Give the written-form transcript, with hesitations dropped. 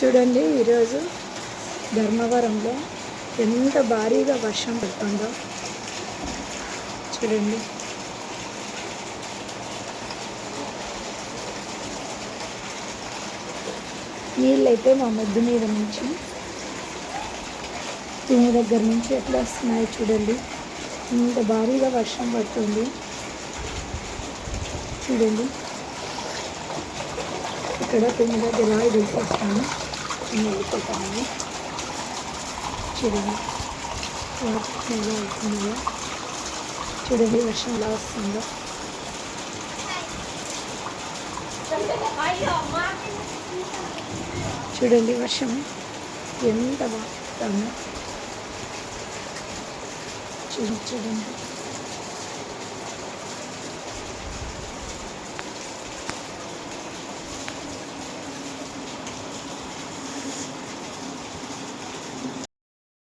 చూడండి ఈరోజు ధర్మవరంలో ఎంత భారీగా వర్షం పడుతుందో చూడండి. నీళ్ళైతే మా ముద్దు మీద నుంచి తూము దగ్గర నుంచి ఎట్లా వస్తున్నాయి చూడండి. ఇంత భారీగా వర్షం పడుతుంది చూడండి. ఇక్కడ తూము దగ్గర వెళ్ళిపోతాను, వెళ్ళిపోతాను చూడండి. వాటర్ ఎలా అవుతుందో చూడండి, వర్షం ఎలా వస్తుందో చూడండి. వర్షం ఎంత బాగుందో చూడండి.